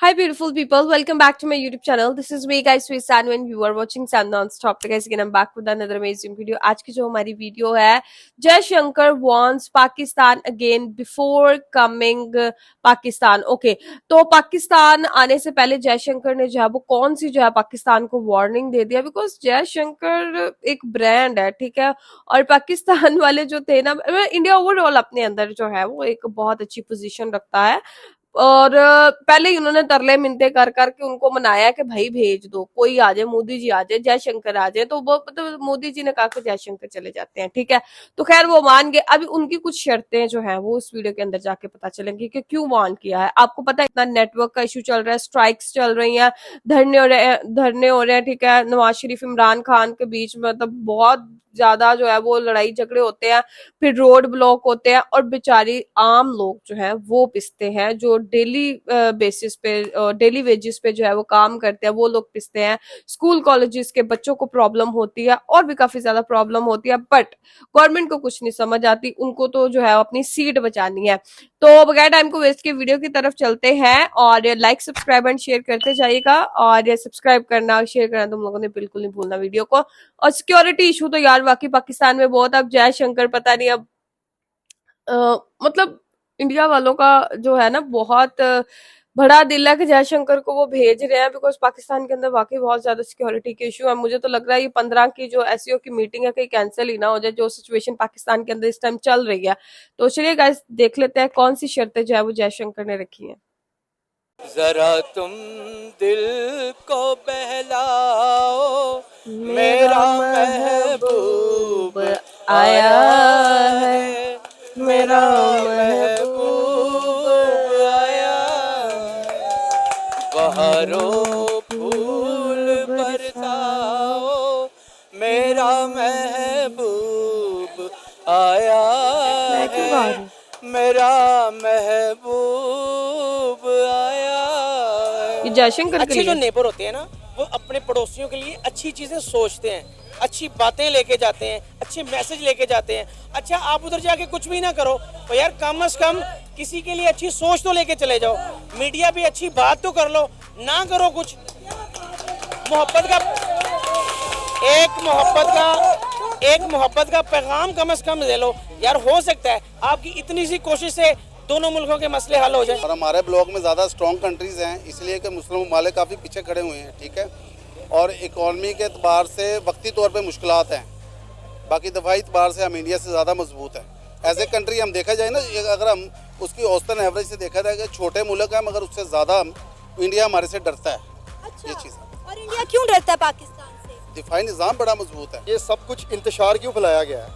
Hi, beautiful people. Welcome back to my YouTube channel. This is me, guys, with Sanu, and you are watching Sanu Non-Stop. तो guys, again, I'm back with another amazing video. आज की जो हमारी video है, Jaishankar wants Pakistan again before coming Pakistan. Okay, तो पाकिस्तान आने से पहले जयशंकर ने जो है वो कौन सी जो है पाकिस्तान को वार्निंग दे दिया, बिकॉज जयशंकर एक ब्रांड है, ठीक है. और पाकिस्तान वाले जो थे ना, इंडिया ओवरऑल अपने अंदर जो है वो एक बहुत अच्छी पोजीशन रखता है. और पहले ही उन्होंने तरले मिनते कर करके उनको मनाया कि भाई भेज दो, कोई आ जाए, मोदी जी आ जाए, जयशंकर आ जाए. तो वो मतलब मोदी जी ने कहा कि जयशंकर चले जाते हैं, ठीक है. तो खैर वो मान गए. अभी उनकी कुछ शर्तें जो है वो इस वीडियो के अंदर जाके पता चलेंगी कि क्यों वार्न किया है. आपको पता है इतना नेटवर्क का इशू चल रहा है, स्ट्राइक्स चल रही हैं, धरने हो रहे हैं, ठीक है. नवाज शरीफ इमरान खान के बीच में मतलब बहुत ज्यादा जो है वो लड़ाई झगड़े होते हैं, फिर रोड ब्लॉक होते हैं, और बेचारी आम लोग जो है वो पिसते हैं, जो डेली बेसिस पे डेली वेजिस पे जो है वो काम करते हैं, वो लोग पिसते हैं. स्कूल कॉलेजेस के बच्चों को प्रॉब्लम होती है, और भी काफी ज्यादा प्रॉब्लम होती है, बट गवर्नमेंट को कुछ नहीं समझ आती. उनको तो जो है अपनी सीट बचानी है. तो बगैर टाइम को वेस्ट के वीडियो की तरफ चलते हैं, और लाइक सब्सक्राइब एंड शेयर करते जाइएगा. और सब्सक्राइब करना और शेयर करना तुम लोगों ने बिल्कुल नहीं भूलना वीडियो को. और सिक्योरिटी इशू तो यार वाकई पाकिस्तान में बहुत. अब जयशंकर पता नहीं अब अ, मतलब इंडिया वालों का जो है ना बहुत बड़ा दिल है कि जयशंकर को वो भेज रहे हैं, बिकॉज पाकिस्तान के अंदर वाकई बहुत ज्यादा सिक्योरिटी के इशू है. मुझे तो लग रहा है ये 15 की जो एसईओ की मीटिंग है कहीं कैंसिल ही ना हो जाए, जो सिचुएशन पाकिस्तान के अंदर इस टाइम चल रही है. तो चलिए गाइस देख लेते हैं कौन सी शर्तें जो है वो जयशंकर ने रखी है. जरा तुम दिल को बहलाओ, मेरा महबूब आया है, मेरा महबूब आया. बहारों फूल बरसाओ, मेरा महबूब आया है, मेरा महबूब आया. ये जयशंकर के अच्छे लिए जो नेबर होते हैं ना, वो अपने पड़ोसियों के लिए अच्छी चीजें सोचते हैं, अच्छी बातें लेके जाते हैं, अच्छे मैसेज लेके जाते हैं. अच्छा आप उधर जाके कुछ भी ना करो तो यार कम से कम किसी के लिए अच्छी सोच तो लेके चले जाओ. मीडिया भी अच्छी बात तो कर लो, ना करो कुछ. मोहब्बत का एक मोहब्बत का पैगाम कम से कम दे लो यार. हो सकता है आपकी इतनी सी कोशिश से दोनों मुल्कों के मसले हल हो जाए. और हमारे ब्लॉक में ज़्यादा स्ट्रॉन्ग कंट्रीज हैं, इसलिए कि मुस्लिम ममालिक काफ़ी पीछे खड़े हुए हैं, ठीक है. और इकॉनमी के एतबार से वक्ती तौर पे मुश्किलात हैं, बाकी दफाई एतबार से हम इंडिया से ज़्यादा मजबूत हैं. एज ए कंट्री हम देखा जाए ना, अगर हम उसकी औसतन एवरेज से देखा जाए कि छोटे मुल्क हैं, मगर उससे ज़्यादा इंडिया हमारे से डरता है. अच्छा, ये चीज़ और इंडिया क्यों डरता है पाकिस्तान से? दिफाई निज़ाम बड़ा मजबूत है. ये सब कुछ इंतशार क्यों फैलाया गया है?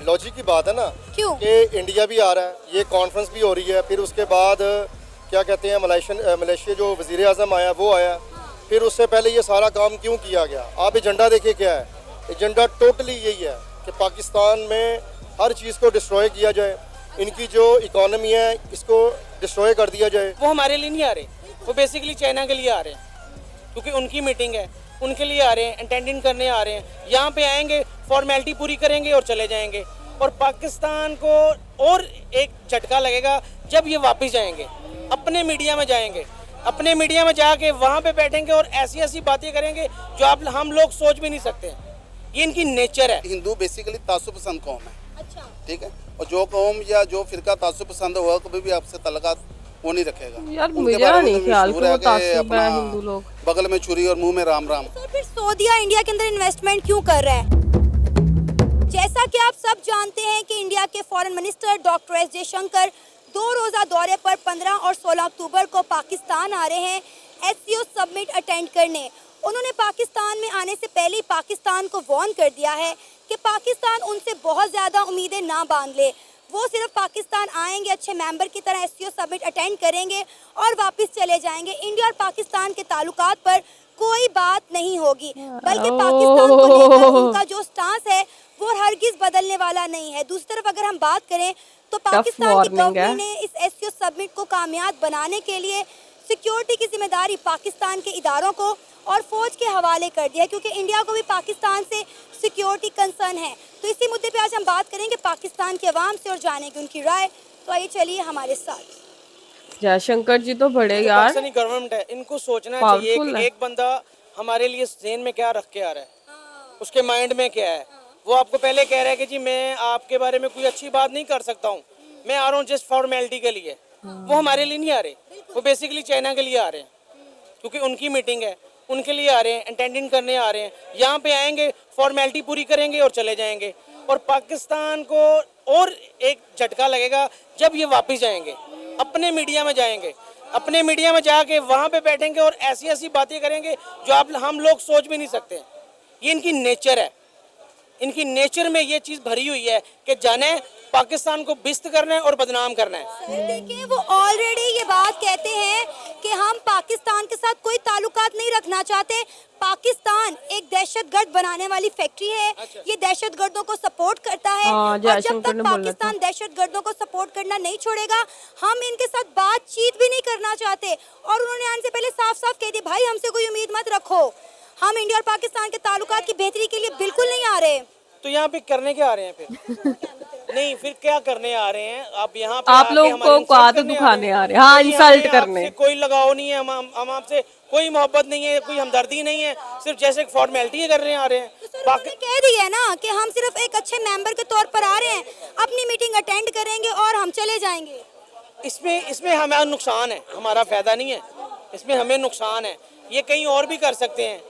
लॉजिक की बात है ना क्यों? कि इंडिया भी आ रहा है, ये कॉन्फ्रेंस भी हो रही है, फिर उसके बाद क्या कहते हैं मलेशिया जो वज़ीर आज़म आया वो आया, फिर उससे पहले ये सारा काम क्यों किया गया? आप एजेंडा देखिए क्या है. एजेंडा टोटली यही है कि पाकिस्तान में हर चीज़ को डिस्ट्रॉय किया जाए, इनकी जो इकॉनमी है इसको डिस्ट्रॉय कर दिया जाए. वो हमारे लिए नहीं आ रहे, वो बेसिकली चाइना के लिए आ रहे हैं, क्योंकि उनकी मीटिंग है, उनके लिए आ रहे हैं, अटेंडिंग करने आ रहे हैं. यहाँ पे आएंगे, फॉर्मेलिटी पूरी करेंगे और चले जाएंगे. और पाकिस्तान को और एक झटका लगेगा जब ये वापस जाएंगे, अपने मीडिया में जाएंगे, अपने मीडिया में जाके वहाँ पे बैठेंगे और ऐसी ऐसी बातें करेंगे जो हम लोग सोच भी नहीं सकते. ये इनकी नेचर है. हिंदू बेसिकली तासुब पसंद कौम है, अच्छा, ठीक है. और जो कौम या जो फिरका तासुब पसंद होगा कभी भी आपसे तल्लुकात वो नहीं रखेगा. यार उनके मुझे बारे में नहीं तो ख्याल मशहूर कि वो है कि तासुब है अपना हिंदू लोग. बगल में छुरी और मुंह में राम राम. तो फिर सऊदीया इंडिया के अंदर इन्वेस्टमेंट क्यों कर रहा है? जैसा कि आप सब जानते हैं कि इंडिया के foreign minister doctor S Jaishankar 2 रोज़ा दौरे पर 15 और 16 अक्टूबर को पाकिस्तान आ रहे हैं एससीओ समिट अटेंड करने. उन्होंने पाकिस्तान में आने से पहले ही पाकिस्तान को वार्न कर दिया है कि पाकिस्तान उनसे बहुत ज़्यादा उम्मीदें ना बांध ले. वो सिर्फ पाकिस्तान आएंगे, अच्छे मेंबर की तरह एससीओ समिट अटेंड करेंगे और वापस चले जाएंगे. इंडिया और पाकिस्तान के ताल्लुकात पर कोई बात नहीं होगी, बल्कि पाकिस्तान को लेकर उनका जो स्टांस है वो हरगिज बदलने वाला नहीं है. दूसरी तरफ अगर हम बात करें तो पाकिस्तान की गवर्नमेंट ने इस एससीओ समिट को कामयाब बनाने के लिए सिक्योरिटी की जिम्मेदारी पाकिस्तान के इदारों को और फौज के हवाले कर दिया है, क्योंकि इंडिया को भी पाकिस्तान से सिक्योरिटी कंसर्न है. तो इसी मुद्दे पे आज हम बात करेंगे पाकिस्तान के अवाम से और जानेंगे उनकी राय. तो आइए चलिए हमारे साथ. जयशंकर जी तो बड़े जो यार पाकिस्तानी गवर्नमेंट है, इनको सोचना चाहिए पावरफुल कि है। एक बंदा हमारे लिए जेन में क्या रख के आ रहा है, उसके माइंड में क्या है। वो आपको पहले कह रहा है कि जी मैं आपके बारे में कोई अच्छी बात नहीं कर सकता हूँ, मैं आ रहा हूँ जस्ट फॉर्मेलिटी के लिए। वो हमारे लिए नहीं आ रहे, वो बेसिकली चाइना के लिए आ रहे हैं, क्योंकि उनकी मीटिंग है, उनके लिए आ रहे हैं, अटेंडिंग करने आ रहे हैं। यहाँ पे आएंगे, फॉर्मेलिटी पूरी करेंगे और चले जाएंगे। और पाकिस्तान को और एक झटका लगेगा जब ये वापस जाएंगे, अपने मीडिया में जाएंगे, अपने मीडिया में जाके वहाँ पे बैठेंगे और ऐसी ऐसी बातें करेंगे जो हम लोग सोच भी नहीं सकते। ये इनकी नेचर है, इनकी नेचर में ये चीज़ भरी हुई है कि जाने पाकिस्तान को बिस्त करना है और बदनाम करना है। सर देखिए, वो ऑलरेडी ये बात कहते हैं कि हम पाकिस्तान के साथ कोई ताल्लुकात नहीं रखना चाहते। पाकिस्तान एक दहशतगर्द बनाने वाली फैक्ट्री है, ये दहशतगर्दों को सपोर्ट करता है। हाँ, और जब जयशंकर तक ने बोला था। पाकिस्तान दहशतगर्दों को सपोर्ट करना नहीं छोड़ेगा, हम इनके साथ बातचीत भी नहीं करना चाहते। और उन्होंने आने से पहले साफ साफ कह दिया, भाई हमसे कोई उम्मीद मत रखो, हम इंडिया और पाकिस्तान के ताल्लुकात की बेहतरी के लिए बिल्कुल नहीं आ रहे। तो यहाँ पे करने क्या आ रहे हैं फिर? नहीं, फिर क्या करने आ रहे हैं आप यहाँ पे? आप आके लोगों हमारे को इंसल्ट औकात करने दिखाने आ रहे हैं। हैं। हाँ, कोई इंसल्ट हमें करने। आपसे कोई लगाव नहीं है, हम आपसे कोई मोहब्बत नहीं है, कोई हमदर्दी नहीं है, सिर्फ जैसे फॉर्मेलिटी कर रहे हैं, आ रहे हैं। तो सर उन्होंने कह दिया है ना कि हम सिर्फ एक अच्छे मेंबर के तौर पर आ रहे हैं, अपनी मीटिंग अटेंड करेंगे और हम चले जाएंगे। इसमें हमारा नुकसान है, हमारा फायदा नहीं है, इसमें हमें नुकसान है। ये कहीं और भी कर सकते हैं,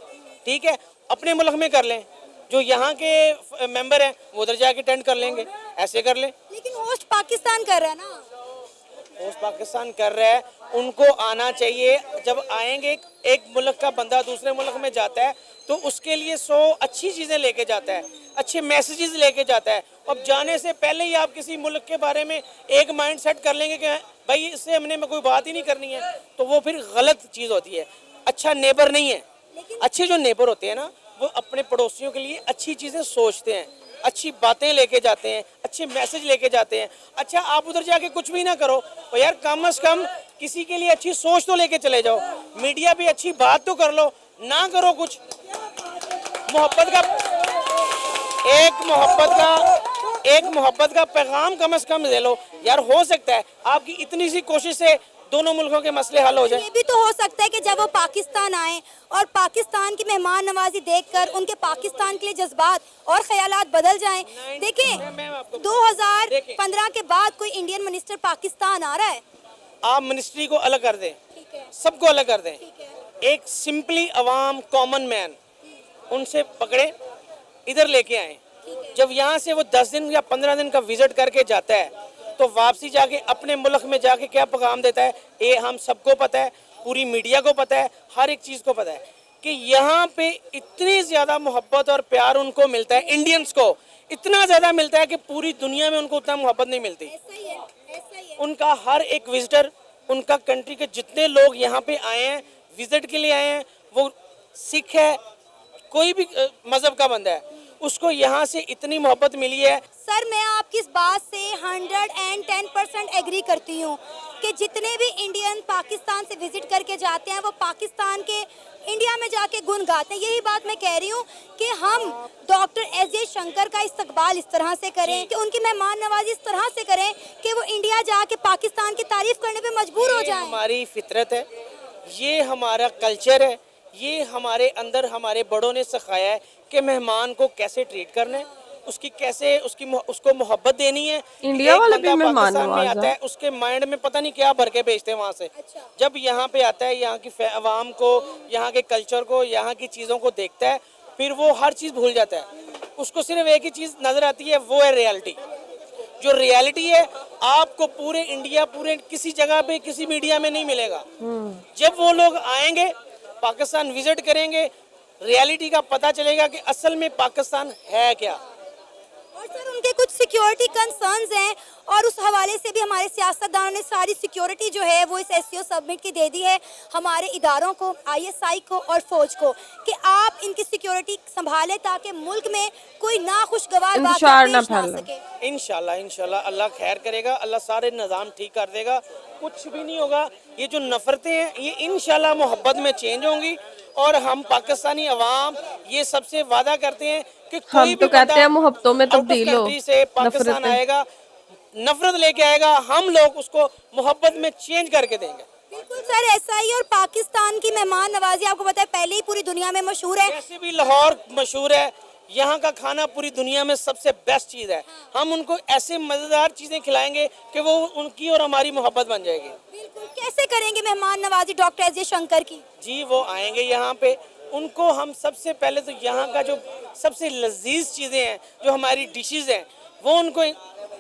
ठीक है, अपने मुल्क में कर लें, जो यहाँ के मेंबर हैं वो उधर जाके अटेंड कर लेंगे, ऐसे कर लें। लेकिन होस्ट पाकिस्तान कर रहा है ना। होस्ट पाकिस्तान कर रहा है, उनको आना चाहिए। जब आएंगे, एक मुल्क का बंदा दूसरे मुल्क में जाता है तो उसके लिए 100 अच्छी चीज़ें लेके जाता है, अच्छे मैसेजेस लेके जाता है। अब जाने से पहले ही आप किसी मुल्क के बारे में एक माइंड सेट कर लेंगे कि भाई इससे हमने में कोई बात ही नहीं करनी है, तो वो फिर गलत चीज़ होती है। अच्छा नेबर नहीं है। अच्छे जो नेबर होते हैं ना, वो अपने पड़ोसियों के लिए अच्छी चीज़ें सोचते हैं, अच्छी बातें लेके जाते हैं, अच्छे मैसेज लेके जाते हैं। अच्छा आप उधर जाके कुछ भी ना करो, तो यार कम से कम किसी के लिए अच्छी सोच तो लेके चले जाओ। मीडिया पे अच्छी बात तो कर लो, ना करो कुछ। एक मोहब्बत का पैगाम कम से कम दे लो यार। हो सकता है आपकी इतनी सी कोशिश से दोनों मुल्कों के मसले हल हो जाए। ये भी तो हो सकता है कि जब वो पाकिस्तान आए और पाकिस्तान की मेहमान नवाजी देखकर उनके पाकिस्तान के लिए जज्बात और ख्यालात बदल जाएं। देखें, 2015 के बाद कोई इंडियन मिनिस्टर पाकिस्तान आ रहा है? आप मिनिस्ट्री को अलग कर दें, सबको अलग कर दें, एक सिंपली अवाम कॉमन मैन उनसे पकड़े, इधर लेके आए। जब यहाँ से वो 10 दिन या 15 दिन का विजिट करके जाता है तो वापसी जाके अपने मुल्क में जाके क्या पैगाम देता है, ये हम सबको पता है, पूरी मीडिया को पता है, हर एक चीज़ को पता है कि यहाँ पे इतनी ज़्यादा मोहब्बत और प्यार उनको मिलता है, इंडियंस को इतना ज़्यादा मिलता है कि पूरी दुनिया में उनको उतना मोहब्बत नहीं मिलती। ऐसा ही है। उनका हर एक विजिटर, उनका कंट्री के जितने लोग यहाँ पे आए हैं, विजिट के लिए आए हैं, वो सिख है, कोई भी मज़हब का बंदा है, उसको यहाँ से इतनी मोहब्बत मिली है। सर मैं आपकी इस बात से 110% एग्री करती हूँ कि जितने भी इंडियन पाकिस्तान से विजिट करके जाते हैं वो पाकिस्तान के इंडिया में जाके गुण गाते हैं। यही बात मैं कह रही हूँ कि हम डॉक्टर एस जयशंकर का इस्तकबाल इस तरह से करें कि उनकी मेहमान नवाजी इस तरह से करें कि वो इंडिया जाके पाकिस्तान की तारीफ करने पे मजबूर हो जाएं। हमारी फितरत है, ये हमारा कल्चर है, ये हमारे अंदर हमारे बड़ों ने सिखाया है कि मेहमान को कैसे ट्रीट करना है, उसकी कैसे उसको मोहब्बत देनी है। इंडिया एक वाले बंदा भी मेहमान पाकिस्तान में नवाज आता है, उसके माइंड में पता नहीं क्या भर के भेजते हैं वहाँ से। जब यहाँ पे आता है, यहाँ की आवाम को, यहाँ के कल्चर को, यहाँ की चीज़ों को देखता है, फिर वो हर चीज़ भूल जाता है। उसको सिर्फ एक ही चीज़ नज़र आती है, वो है रियलिटी। जो रियलिटी है आपको पूरे इंडिया, पूरे किसी जगह पे, किसी मीडिया में नहीं मिलेगा। जब वो लोग आएंगे, पाकिस्तान विजिट करेंगे, रियलिटी का पता चलेगा कि असल में पाकिस्तान है क्या। और सर उनके कुछ सिक्योरिटी कंसर्न्स हैं और उस हवाले से भी हमारे सियासतदानों ने सारी सिक्योरिटी जो है वो इस एससीओ सबमिट की दे दी है हमारे इदारों को, आईएसआई को और फौज को, कि आप इनकी सिक्योरिटी संभालें ताकि मुल्क में कोई नाखुशगवार बात पेश ना सके। इंशाल्लाह अल्लाह खैर करेगा, अल्लाह सारे निज़ाम ठीक कर देगा, कुछ भी नहीं होगा। ये जो नफरतें हैं ये इंशाल्लाह मोहब्बत में चेंज होंगी और हम पाकिस्तानी अवाम ये सबसे वादा करते हैं कि कोई हम भी तो कहते हैं मोहब्बतों में out of तब्दील हो, country से पाकिस्तान नफरतें। आएगा, नफरत लेके आएगा, हम लोग उसको मोहब्बत में चेंज करके देंगे। बिल्कुल सर, ऐसा ही। और पाकिस्तान की मेहमान नवाजी आपको पता है पहले ही पूरी दुनिया में मशहूर है। वैसे भी लाहौर मशहूर है, यहाँ का खाना पूरी दुनिया में सबसे बेस्ट चीज़ है। हम उनको ऐसे मज़ेदार चीज़ें खिलाएंगे कि वो उनकी और हमारी मोहब्बत बन जाएगी। बिल्कुल। कैसे करेंगे मेहमान नवाजी डॉक्टर एस जयशंकर की? जी, वो आएंगे यहाँ पे, उनको हम सबसे पहले तो यहाँ का जो सबसे लजीज चीज़ें हैं, जो हमारी डिशेस हैं, वो उनको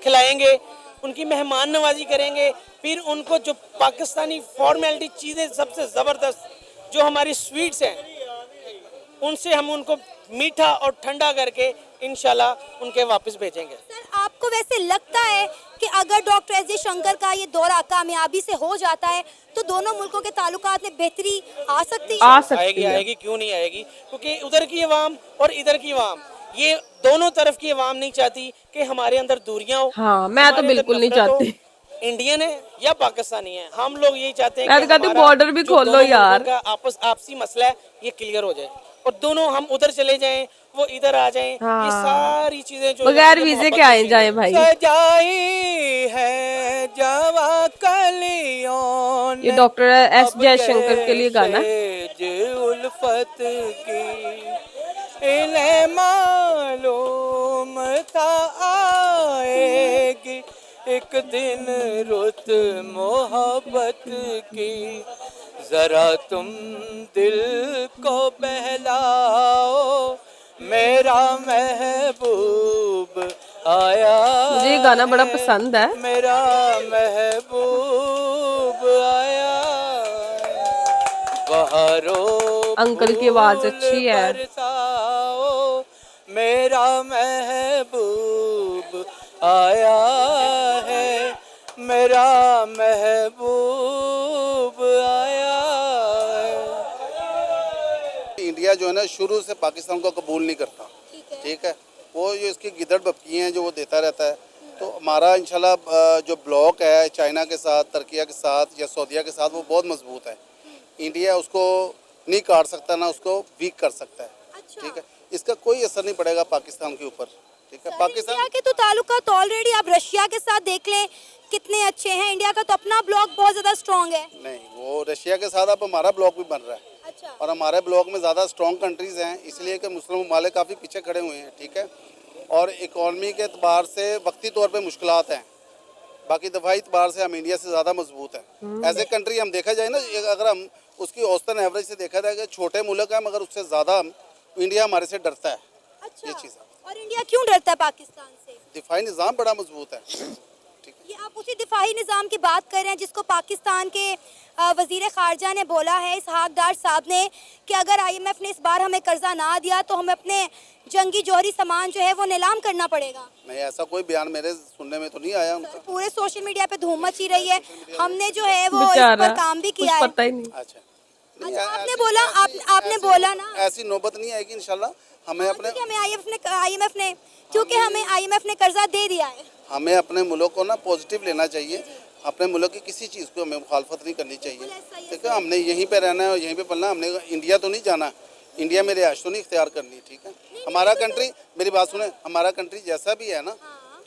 खिलाएंगे, उनकी मेहमान नवाजी करेंगे। फिर उनको जो पाकिस्तानी फॉर्मेलिटी चीज़ें सबसे ज़बरदस्त जो हमारी स्वीट्स हैं, उनसे हम उनको मीठा और ठंडा करके इंशाल्लाह उनके वापस भेजेंगे। सर, आपको वैसे लगता है कि अगर डॉक्टर एस जयशंकर का ये दौरा कामयाबी से हो जाता है तो दोनों मुल्कों के ताल्लुकात में बेहतरी आ सकती है? आ सकती आएगी, है। आएगी, क्यों नहीं आएगी? क्योंकि उधर की अवाम और इधर की अवाम, ये दोनों तरफ की अवाम नहीं चाहती कि हमारे अंदर दूरियां हो। हाँ, मैं तो हमारे अंदर बिल्कुल नहीं नफरत हो। चाहती। इंडियन है या पाकिस्तानी है, हम लोग यही चाहते हैं मैं कि तो कहती हूँ हमारा border भी जो खोल लो दोनों यार। मुल्कों का आपसी मसला है ये क्लियर हो जाए और दोनों हम उधर चले जाएं, वो इधर आ जाएं। हाँ। ये सारी चीजें जो बगैर ये वीजे मोहब्बत के आए की जाएं चीज़ें। भाई। सजाई है जवा कलियों ये ने डॉक्टर एस अब जयशंकर के लिए गाना है। सेज उल्फत की इन्हें मालूम था आएगी एक दिन रुत मोहब्बत की। जरा तुम दिल को बहलाओ, मेरा महबूब आया। मुझे ये गाना बड़ा है, पसंद है। मेरा महबूब आया। बहारों अंकल की आवाज अच्छी है। बरसाओ, मेरा महबूब आया है, मेरा महबूब आया है। इंडिया जो है ना शुरू से पाकिस्तान को कबूल नहीं करता, ठीक है। वो जो इसकी गिदड़ बपकी हैं जो वो देता रहता है। तो हमारा इंशाल्लाह जो ब्लॉक है चाइना के साथ, तुर्किया के साथ या सऊदीया के साथ, वो बहुत मजबूत है। इंडिया उसको नहीं काट सकता, ना उसको वीक कर सकता है, ठीक है। इसका कोई असर नहीं पड़ेगा पाकिस्तान के ऊपर, ठीक है। पाकिस्तान इंडिया के तो ताल्लुकात ऑलरेडी आप रशिया के साथ देख लें कितने अच्छे हैं। इंडिया का तो अपना ब्लॉक बहुत ज्यादा स्ट्रांग है। नहीं, वो रशिया के साथ अब हमारा ब्लॉक भी बन रहा है अच्छा। और हमारे ब्लॉक में ज़्यादा स्ट्रॉन्ग कंट्रीज़ हैं, इसलिए कि मुस्लिम ममालिक काफ़ी पीछे खड़े हुए हैं, ठीक है। और इकॉनमी के अतबार से वक्ती तौर पे मुश्किलात हैं, बाकी दफाई अतबार से हम इंडिया से ज़्यादा मजबूत हैं। एज ए कंट्री हम देखा जाए ना, अगर हम उसकी औसतन एवरेज से देखा जाए कि छोटे मुल्क हैं मगर उससे ज़्यादा इंडिया हमारे से डरता है। अच्छा। ये चीज़ है। और इंडिया क्यों डरता है पाकिस्तान से? दिफाई निज़ाम बड़ा मजबूत है, ठीक है। ये आप उसी दिफाई निज़ाम की बात कर रहे हैं जिसको पाकिस्तान के वजीर खारजा ने बोला है, इसहाक डार साहब ने, कि अगर IMF ने इस बार हमें कर्जा ना दिया तो हमें अपने जंगी जौहरी सामान जो है वो नीलाम करना पड़ेगा। नहीं, ऐसा कोई बयान मेरे सुनने में तो नहीं आया उनका। पूरे सोशल मीडिया पे धूम मची रही है। हमने जो है वो इस बेचारा पर काम भी कुछ किया है। पता ही नहीं। अच्छा, नहीं, अच्छा, आपने ऐसी- बोला आपने ऐसी- बोला ना ऐसी नौबत नहीं आएगी इंशाल्लाह। हमें अपने क्योंकि हमें IMF ने क्योंकि हमें IMF ने कर्जा दे दिया है। हमें अपने मुल्क को ना पॉजिटिव लेना चाहिए। अपने मुल्क की किसी चीज़ को हमें मुखालफत नहीं करनी चाहिए, ठीक है। हमने यहीं पे रहना है और यहीं पे पलना है। हमने इंडिया तो नहीं जाना, इंडिया में रिहाइश तो नहीं इख्तियार करनी, ठीक है। हमारा कंट्री, मेरी बात सुने, हमारा कंट्री जैसा भी है ना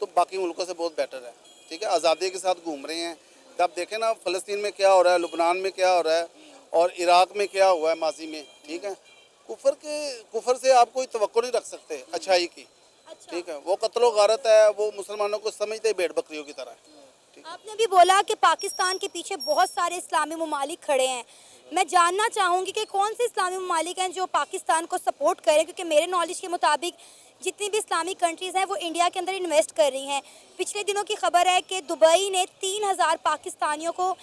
तो बाकी मुल्कों से बहुत बेटर है, ठीक है। आज़ादी के साथ घूम रहे हैं। तो आप देखें ना फ़लस्तीन में क्या हो रहा है, लुबनान में क्या हो रहा है और इराक में क्या हुआ है माजी में, ठीक है। कुफर से आप कोई तवक्को नहीं रख सकते अच्छाई की, ठीक है। वो कत्लो गारत है, वो मुसलमानों को समझते हैं भेड़ बकरियों की तरह। आपने भी बोला कि पाकिस्तान के पीछे बहुत सारे इस्लामी ममालिक खड़े हैं। मैं जानना चाहूँगी कि कौन से इस्लामी ममालिक हैं जो पाकिस्तान को सपोर्ट करें, क्योंकि मेरे नॉलेज के मुताबिक जितनी भी इस्लामिक कंट्रीज़ हैं वो इंडिया के अंदर इन्वेस्ट कर रही हैं। पिछले दिनों की खबर है कि दुबई ने 3000 पाकिस्तानियों को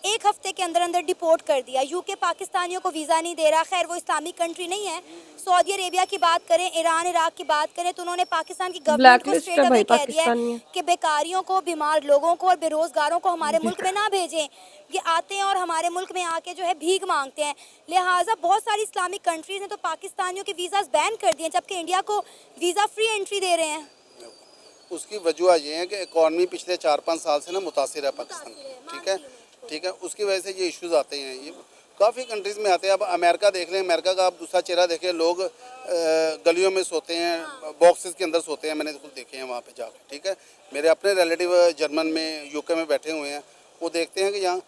एक हफ्ते के अंदर अंदर डिपोर्ट कर दिया। यूके पाकिस्तानियों को वीज़ा नहीं दे रहा। खैर वो इस्लामिक कंट्री नहीं है। सऊदी अरेबिया की बात करें, ईरान इराक की बात करें तो उन्होंने पाकिस्तान की गवर्नमेंट को Blacklist स्ट्रेट है अवे भाई कह दिया है पाकिस्तानी। कि बेकारियों को, बीमार लोगों को और बेरोजगारों को हमारे मुल्क में ना भेजें। ये आते हैं और हमारे मुल्क में आके जो है भीख मांगते हैं। लिहाजा बहुत सारी इस्लामिक कंट्रीज हैं तो पाकिस्तानियों के वीज़ाज बैन कर दिए, जबकि इंडिया को वीज़ा फ्री एंट्री दे रहे हैं। उसकी वजह ये है कि इकॉनमी पिछले 4-5 साल से ना मुतासिर है पाकिस्तान की, ठीक है, ठीक है। उसकी वजह से ये इश्यूज आते हैं। ये काफ़ी कंट्रीज़ में आते हैं। अब अमेरिका देख लें, अमेरिका का आप दूसरा चेहरा देखें, लोग गलियों में सोते हैं, बॉक्सेस के अंदर सोते हैं, मैंने खुद देखे हैं वहाँ पे जाकर, ठीक है। मेरे अपने रिलेटिव जर्मन में, यूके में बैठे हुए हैं, वो देखते हैं कि यहाँ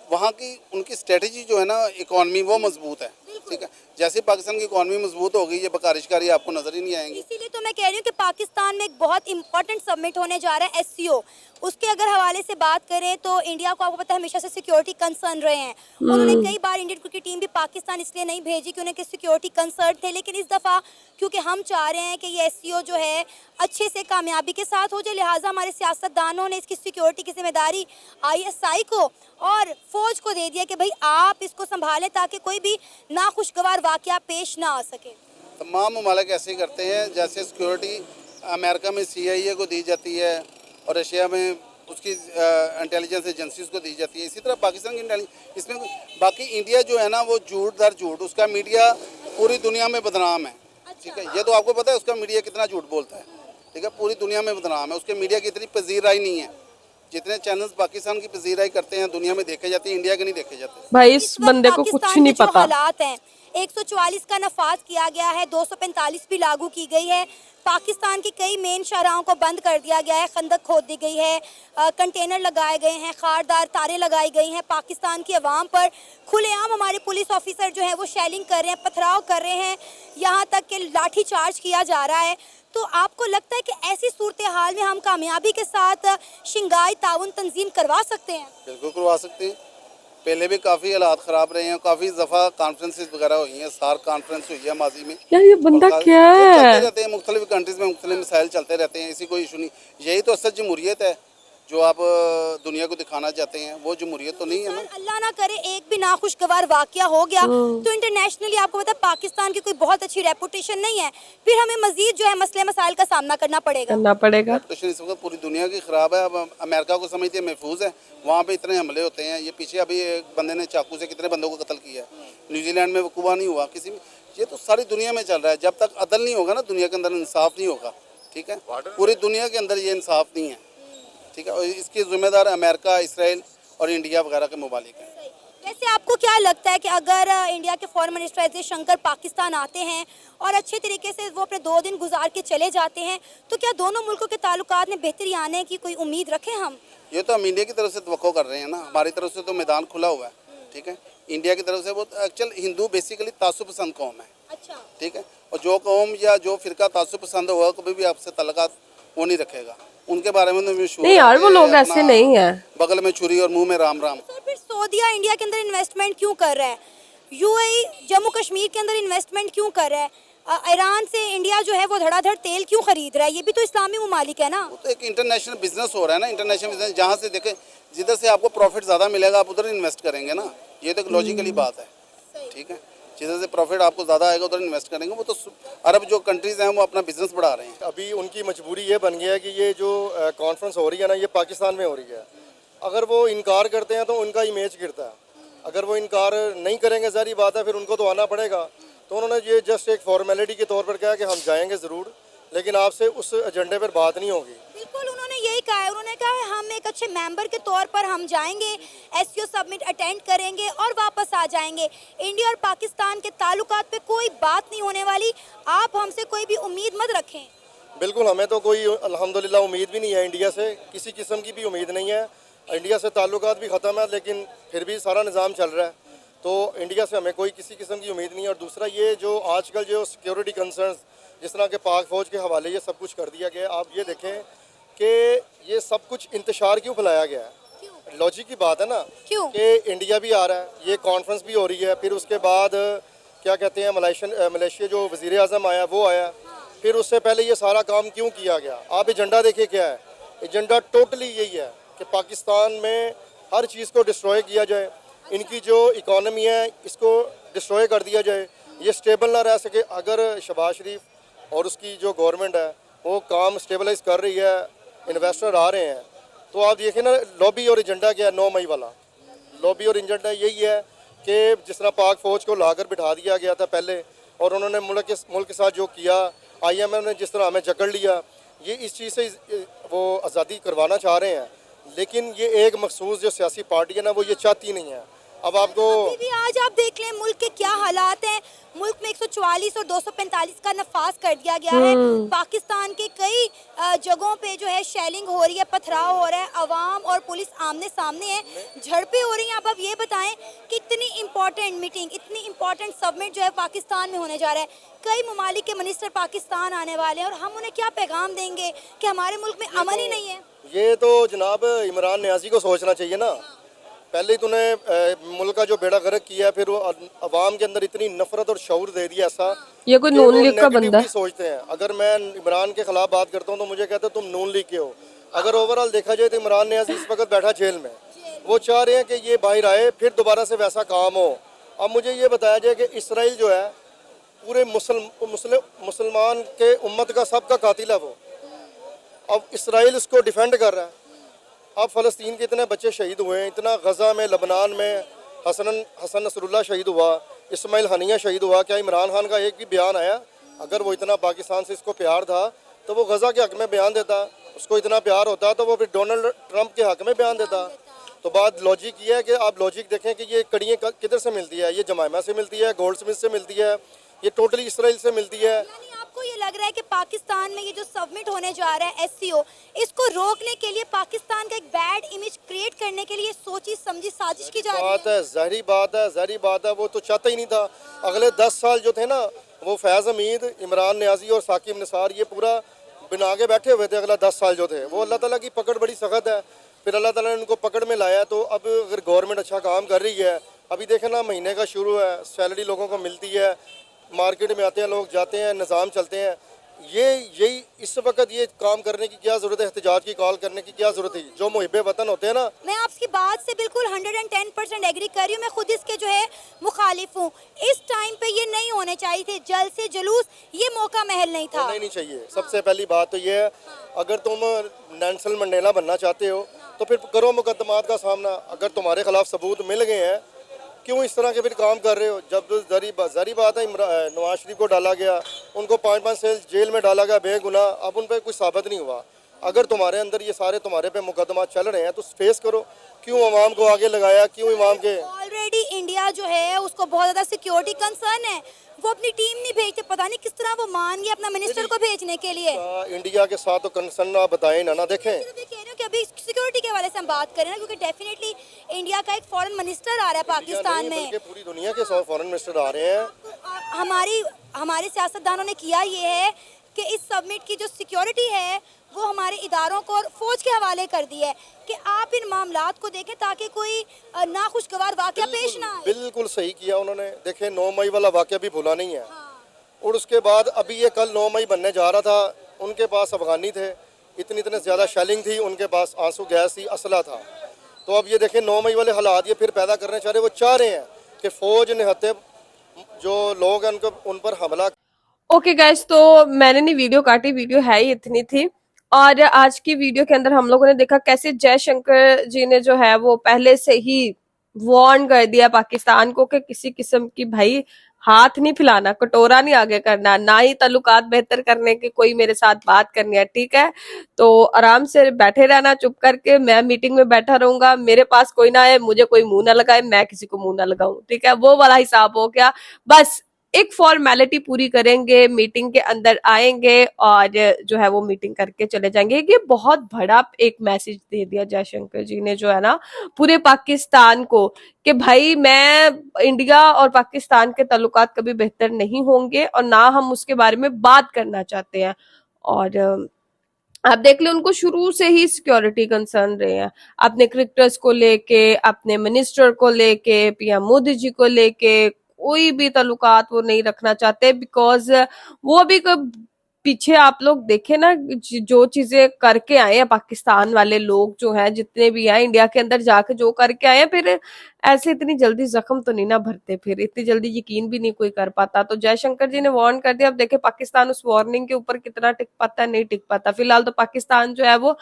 वहाँ की उनकी स्ट्रेटजी जो है ना, इकॉनमी वो मजबूत है, ठीक है। जैसे पाकिस्तान की इकॉनमी मजबूत होगी, ये बकारिशकारी आपको नज़र ही नहीं आएंगी। इसीलिए तो मैं कह रही हूँ कि पाकिस्तान में एक बहुत इंपॉर्टेंट समिट होने जा रहा है, एससीओ। उसके अगर हवाले से बात करें तो इंडिया को आपको पता है हमेशा से सिक्योरिटी कंसर्न रहे हैं। उन्होंने कई बार इंडियन क्रिकेट टीम भी पाकिस्तान इसलिए नहीं भेजी कि उन्हें सिक्योरिटी कंसर्न थे, लेकिन इस दफ़ा क्योंकि हम चाह रहे हैं कि ये एससीओ जो है अच्छे से कामयाबी के साथ हो जाए, लिहाजा हमारे सियासतदानों ने इसकी सिक्योरिटी की जिम्मेदारी ISI को और फौज को दे दिया कि भाई आप इसको संभालें ताकि कोई भी नाखुशगवार वाकया पेश ना आ सके। तमाम ममालिक ऐसे ही करते हैं। जैसे सिक्योरिटी अमेरिका में CIA को दी जाती है और रशिया में उसकी इंटेलिजेंस एजेंसीज को दी जाती है, इसी तरह पाकिस्तान की इंटेलिजेंस इसमें। बाकी इंडिया जो है ना, वो झूठ दर झूठ, उसका मीडिया पूरी दुनिया में बदनाम है, ठीक है। ये तो आपको पता है उसका मीडिया कितना झूठ बोलता है, ठीक है, पूरी दुनिया में बदनाम है। उसके मीडिया की इतनी पजीराई नहीं है। जितने चैनल्स पाकिस्तान की पजीराई करते हैं दुनिया में देखे जाते हैं, इंडिया के नहीं देखे जाते। भाई इस बंदे को कुछ नहीं जो पता। हालात हैं, 144 का नफाज किया गया है, 245 भी लागू की गई है। पाकिस्तान की कई मेन शाहराहों को बंद कर दिया गया है, खंदक खोद दी गई है, कंटेनर लगाए गए हैं, खारदार तारें लगाई गई हैं। पाकिस्तान की आवाम पर खुलेआम हमारे पुलिस ऑफिसर जो है वो शेलिंग कर रहे हैं, पथराव कर रहे हैं, यहाँ तक कि लाठी चार्ज किया जा रहा है। तो आपको लगता है कि ऐसी सूरत हाल में हम कामयाबी के साथ शंघाई ताउन तंजीम करवा सकते हैं? बिल्कुल करवा सकते हैं। पहले भी काफ़ी हालात ख़राब रहे हैं, काफ़ी दफ़ा कॉन्फ्रेंसेस वगैरह हुई हैं, सार्क कॉन्फ्रेंस हुई है माजी में। यार ये बंदा क्या चलते है? रहते हैं, मुख्तलिफ कंट्रीज़ में मुख्तलिफ मसाइल चलते रहते हैं, इसी कोई इशू नहीं। यही तो असल जमहूरियत है जो आप दुनिया को दिखाना चाहते हैं, वो जमहूरियत तो नहीं है ना। अल्लाह ना करे एक भी नाखुशगवार वाकया हो गया तो इंटरनेशनली आपको पता है पाकिस्तान की कोई बहुत अच्छी रेपुटेशन नहीं है, फिर हमें मजीद जो है मसले मसाइल का सामना करना पड़ेगा। रेपुटेशन इस वक्त पूरी दुनिया की ख़राब है। अब अमेरिका को समझते हैं महफूज है, वहाँ पे इतने हमले होते हैं। ये पीछे अभी एक बंदे ने चाकू से कितने बंदों को कत्ल किया है, न्यूजीलैंड में वकूआ नहीं हुआ किसी में। ये तो सारी दुनिया में चल रहा है। जब तक अदल नहीं होगा ना दुनिया के अंदर, इंसाफ नहीं होगा, ठीक है, पूरी दुनिया के अंदर ये इंसाफ नहीं है, ठीक है। और इसकी जिम्मेदार अमेरिका, इसराइल और इंडिया वगैरह के मुमालिक हैं। वैसे आपको क्या लगता है कि अगर इंडिया के foreign minister S Jaishankar Pakistan आते हैं और अच्छे तरीके से वो अपने 2 दिन गुजार के चले जाते हैं, तो क्या दोनों मुल्कों के ताल्लुकात में बेहतरी आने की कोई उम्मीद रखें हम? ये तो हम इंडिया की तरफ से तवक्को कर रहे हैं ना, हमारी तरफ से तो मैदान खुला हुआ है, ठीक है। इंडिया की तरफ से वो एक्चुअल हिंदू बेसिकली तासुब पसंद कौम है, अच्छा, ठीक है। और जो कौम या जो फिरका तासुब पसंद होगा कभी भी आपसे तल्लुकात वो नहीं रखेगा। उनके बारे में तो नहीं यार, वो लोग ऐसे नहीं है। बगल में छुरी और मुंह में राम राम। तो फिर सऊदीया इंडिया के अंदर इन्वेस्टमेंट क्यों कर रहा है? UAE जम्मू कश्मीर के अंदर इन्वेस्टमेंट क्यों कर रहा है? ईरान से इंडिया जो है वो धड़ाधड़ तेल क्यों खरीद रहा है? ये भी तो इस्लामी मुमालिक है ना। वो तो एक इंटरनेशनल बिजनेस हो रहा है ना, इंटरनेशनल बिजनेस। जहाँ से देखें जिधर से आपको प्रॉफिट ज़्यादा मिलेगा आप उधर इन्वेस्ट करेंगे ना, ये तो एक लॉजिकली बात है, ठीक है। जिधर से प्रॉफिट आपको ज़्यादा आएगा उधर इन्वेस्ट करेंगे। वो तो अरब जो कंट्रीज़ हैं वो अपना बिजनेस बढ़ा रहे हैं। अभी उनकी मजबूरी ये बन गया है कि ये जो कॉन्फ्रेंस हो रही है ना, ये पाकिस्तान में हो रही है। अगर वो इनकार करते हैं तो उनका इमेज गिरता है। अगर वो इनकार नहीं करेंगे, ज़ाहिर बात है फिर उनको तो आना पड़ेगा। तो उन्होंने ये जस्ट एक फॉर्मेलिटी के तौर पर कहा कि हम जाएंगे ज़रूर, लेकिन आपसे उस एजेंडे पर बात नहीं होगी। बिल्कुल, उन्होंने यही कहा है। उन्होंने कहा है हम एक अच्छे मेंबर के तौर पर हम जाएंगे, एससीओ समिट अटेंड करेंगे और वापस आ जाएंगे। इंडिया और पाकिस्तान के ताल्लुकात पे कोई बात नहीं होने वाली, आप हमसे कोई भी उम्मीद मत रखें। बिल्कुल, हमें तो कोई अल्हम्दुलिल्लाह उम्मीद भी नहीं है इंडिया से, किसी किस्म की भी उम्मीद नहीं है। इंडिया से ताल्लुकात भी ख़त्म है, लेकिन फिर भी सारा निज़ाम चल रहा है, तो इंडिया से हमें कोई किसी किस्म की उम्मीद नहीं है। और दूसरा ये जो आजकल जो सिक्योरिटी कंसर्न्स जिस तरह के पाक फ़ौज के हवाले ये सब कुछ कर दिया गया है, आप ये देखें कि ये सब कुछ इंतशार क्यों फैलाया गया है। लॉजिक की बात है ना, क्यों कि इंडिया भी आ रहा है, ये कॉन्फ्रेंस भी हो रही है, फिर उसके बाद क्या कहते हैं मलेशिया जो वज़ीर आज़म आया वो आया, फिर उससे पहले ये सारा काम क्यों किया गया। आप एजेंडा देखिए क्या है। एजेंडा टोटली यही है कि पाकिस्तान में हर चीज़ को डिस्ट्रॉय किया जाए, इनकी जो इकॉनमी है इसको डिस्ट्रॉय कर दिया जाए, ये स्टेबल ना रह सके। अगर शहबाज शरीफ और उसकी जो गवर्नमेंट है वो काम स्टेबलाइज कर रही है, इन्वेस्टर आ रहे हैं, तो आप देखिए ना लॉबी और एजेंडा क्या है। 9 मई वाला लॉबी और एजेंडा यही है कि जिस तरह पाक फ़ौज को लाकर बिठा दिया गया था पहले, और उन्होंने मुल्क के साथ जो किया, IMF ने जिस तरह हमें जकड़ लिया, ये इस चीज़ से वो आज़ादी करवाना चाह रहे हैं। लेकिन ये एक मखसूस जो सियासी पार्टी है ना, वो ये चाहती नहीं है। अब आपको अभी भी आज आप देख लें मुल्क के क्या हालात हैं। मुल्क में 144 और 245 का नफाज कर दिया गया है। पाकिस्तान के कई जगहों पे जो है शेलिंग हो रही है, पथराव हो रहा है, अवाम और पुलिस आमने सामने है, झड़पें हो रही हैं। अब ये बताएं कि इतनी इम्पोर्टेंट मीटिंग, इतनी इम्पोर्टेंट समिट जो है पाकिस्तान में होने जा रहा है, कई ममालिक के मिनिस्टर पाकिस्तान आने वाले हैं और हम उन्हें क्या पैगाम देंगे कि हमारे मुल्क में अमन ही नहीं है। ये तो जनाब इमरान नियाजी को सोचना चाहिए ना। पहले ही तूने मुल्क का जो बेड़ा गर्क किया है, फिर वो अवाम के अंदर इतनी नफरत और शऊर दे दिया ऐसा। ये कोई कि वो नून लीग का बंदा नेगेटिवली सोचते हैं। अगर मैं इमरान के खिलाफ बात करता हूँ तो मुझे कहते हैं तुम नून लीग के हो। अगर ओवरऑल देखा जाए तो इमरान नियाज़ी इस वक्त बैठा जेल में, वो चाह रहे हैं कि ये बाहर आए फिर दोबारा से वैसा काम हो। अब मुझे ये बताया जाए कि इसराइल जो है पूरे मुसलमान के उम्मत का सबका कातिल है वो। अब इसराइल इसको डिफेंड कर रहा है। अब फ़लस्तीन के इतने बच्चे शहीद हुए हैं, इतना गज़ा में, लबनान में हसन नसरुल्लाह शहीद हुआ, इस्माइल हनिया शहीद हुआ। क्या इमरान खान का एक भी बयान आया? अगर वो इतना पाकिस्तान से इसको प्यार था तो वो गज़ा के हक़ में बयान देता। उसको इतना प्यार होता तो वो फिर डोनाल्ड ट्रंप के हक़ में बयान देता। तो बात लॉजिक ये है कि आप लॉजिक देखें कि ये कड़ियाँ किधर से मिलती है। ये जमाइमा से मिलती है, गोल्ड स्मिथ से मिलती है, ये टोटली इसराइल से मिलती है। यानी आपको ये लग रहा है कि पाकिस्तान में ये जो सबमिट होने जा रहा है SCO, इसको रोकने के लिए, पाकिस्तान का एक बैड इमेज क्रिएट करने के लिए सोची समझी साजिश की जा रही है? ज़ाहिरी बात है। वो तो चाहता ही नहीं था। अगले 10 साल जो थे ना, वो फैज़ हमीद, इमरान नियाज़ी और साकिब निसार ये पूरा बना के बैठे हुए थे। अगला 10 साल जो थे वो अल्लाह ताला की पकड़ बड़ी सख्त है। फिर अल्लाह ताला ने उनको पकड़ में लाया। तो अब अगर गवर्नमेंट अच्छा काम कर रही है, अभी देखें ना, महीने का शुरू है, सैलरी लोगों को मिलती है, मार्केट में आते हैं लोग, जाते हैं, निज़ाम चलते हैं। यही इस वक्त ये काम करने की क्या ज़रूरत है? एहतजाज की कॉल करने की क्या ज़रूरत है? जो मुहिब्बे वतन होते हैं ना। मैं आपकी बात से बिल्कुल 110% एग्री कर रही हूँ। मैं खुद इसके जो है मुखालिफ हूँ। इस टाइम पे ये नहीं होने चाहिए थे, जल्द से जुलूस, ये मौका महल नहीं था। नहीं चाहिए। सबसे पहली बात तो ये है, अगर तुम नेल्सन मंडेला बनना चाहते हो तो फिर करो मुकदमात का सामना। अगर तुम्हारे खिलाफ सबूत मिल गए हैं, क्यों इस तरह के फिर काम कर रहे हो? जब ज़ाहिर बात है, नवाज शरीफ को डाला गया, उनको 5-5 साल जेल में डाला गया बेगुनाह। अब उन पर कुछ साबित नहीं हुआ। अगर तुम्हारे अंदर ये सारे तुम्हारे पे मुकदमा चल रहे हैं तो फेस करो। क्यों अवाम को आगे लगाया? क्यों इमाम के? ऑलरेडी इंडिया जो है उसको बहुत ज़्यादा सिक्योरिटी कंसर्न है। वो अपनी टीम नहीं भेजते, पता नहीं किस तरह वो मान गए अपना मिनिस्टर को भेजने के लिए। इंडिया के साथ तो कंसर्न आप बताएं ना देखें। ये कह रही हूँ कि अभी सिक्योरिटी के हवाले से हम बात करें ना, क्योंकि डेफिनेटली इंडिया का एक फॉरेन मिनिस्टर आ रहा है पाकिस्तान में। पूरी दुनिया के फॉरेन मिनिस्टर आ रहे हैं। हमारे सियासतदानों ने किया ये है कि इस सबमिट की जो सिक्योरिटी है वो हमारे इदारों को और फौज के हवाले कर दी है कि आप इन मामलात को देखें ताकि कोई नाखुशगवार वाकया पेश ना आए। बिल्कुल सही किया उन्होंने। देखें, 9 मई वाला वाकया भी भूला नहीं है। और उसके बाद अभी ये कल 9 मई बनने जा रहा था, उनके पास अफगानी थे, इतनी ज़्यादा शेलिंग थी, उनके पास आंसू गैस थी, असला था। तो अब ये देखें 9 मई वाले हालात ये फिर पैदा करने चाह रहे। वो चाह रहे हैं कि फ़ौज निहत्ते जो लोग हैं उन पर हमला। ओके गाइस, तो मैंने नहीं वीडियो काटी, वीडियो है ही इतनी थी। और आज की वीडियो के अंदर हम लोगों ने देखा कैसे जयशंकर जी ने जो है वो पहले से ही वार्न कर दिया पाकिस्तान को कि किसी किस्म की भाई हाथ नहीं फैलाना, कटोरा नहीं आगे करना, ना ही ताल्लुकात बेहतर करने की कोई मेरे साथ बात करनी है, ठीक है? तो आराम से बैठे रहना चुप करके। मैं मीटिंग में बैठा रहूंगा, मेरे पास कोई ना आए, मुझे कोई मुंह ना लगाए, मैं किसी को मुंह ना लगाऊं, ठीक है? वो वाला हिसाब हो गया। बस एक फॉर्मेलिटी पूरी करेंगे, मीटिंग के अंदर आएंगे और जो है वो मीटिंग करके चले जाएंगे। ये बहुत बड़ा एक मैसेज दे दिया जयशंकर जी ने जो है ना पूरे पाकिस्तान को कि भाई मैं इंडिया और पाकिस्तान के ताल्लुकात कभी बेहतर नहीं होंगे और ना हम उसके बारे में बात करना चाहते हैं। और आप देख ले, उनको शुरू से ही सिक्योरिटी कंसर्न रहे हैं, अपने क्रिकेटर्स को लेके, अपने मिनिस्टर को लेके, पीएम मोदी जी को लेके कोई भी ताल्लुकात वो नहीं रखना चाहते। बिकॉज वो भी पीछे आप लोग देखे ना जो चीजें करके आए हैं पाकिस्तान वाले लोग जो हैं, जितने भी हैं इंडिया के अंदर जाके जो करके आए हैं, फिर ऐसे इतनी जल्दी जख्म तो नहीं ना भरते, फिर इतनी जल्दी यकीन भी नहीं कोई कर पाता। तो जयशंकर जी ने वार्न कर दिया। अब देखे पाकिस्तान उस वार्निंग के ऊपर कितना टिक पाता है, नहीं टिक पाता। फिलहाल तो पाकिस्तान जो है वो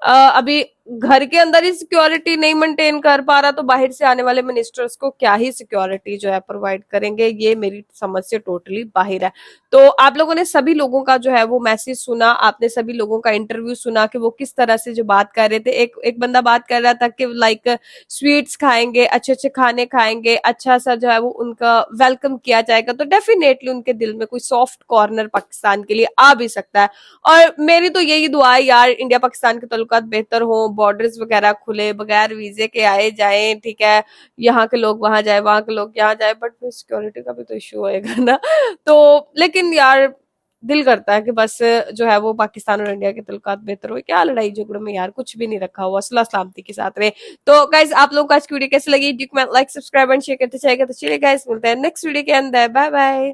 अभी घर के अंदर ही सिक्योरिटी नहीं मेंटेन कर पा रहा, तो बाहर से आने वाले मिनिस्टर्स को क्या ही सिक्योरिटी जो है प्रोवाइड करेंगे, ये मेरी समझ से टोटली बाहर है। तो आप लोगों ने सभी लोगों का जो है वो मैसेज सुना, आपने सभी लोगों का इंटरव्यू सुना कि वो किस तरह से जो बात कर रहे थे। एक बंदा बात कर रहा था कि लाइक स्वीट्स खाएंगे, अच्छे अच्छे खाने खाएंगे, अच्छा सा जो है वो उनका वेलकम किया जाएगा, तो डेफिनेटली उनके दिल में कोई सॉफ्ट कॉर्नर पाकिस्तान के लिए आ भी सकता है। और मेरी तो यही दुआ है यार, इंडिया पाकिस्तान के ताल्लुकात बेहतर हो, बॉर्डर्स वगैरह खुले, बगैर वीजे के आए जाएं, ठीक है, यहाँ के लोग वहां जाए, वहां के लोग यहाँ जाए, बट फिर सिक्योरिटी का भी तो इशू होएगा ना। तो लेकिन यार दिल करता है कि बस जो है वो पाकिस्तान और इंडिया के ताल्लुकात बेहतर हो। क्या लड़ाई झगड़ों में यार, कुछ भी नहीं रखा हुआ, सुलह सलामती के साथ रहे। तो गाइज आप लोगों को आज की वीडियो कैसी लगी, do comment, like, subscribe and share करते जाएगा। तो चलिए गाइज मिलते हैं नेक्स्ट वीडियो के अंदर, बाय बाय।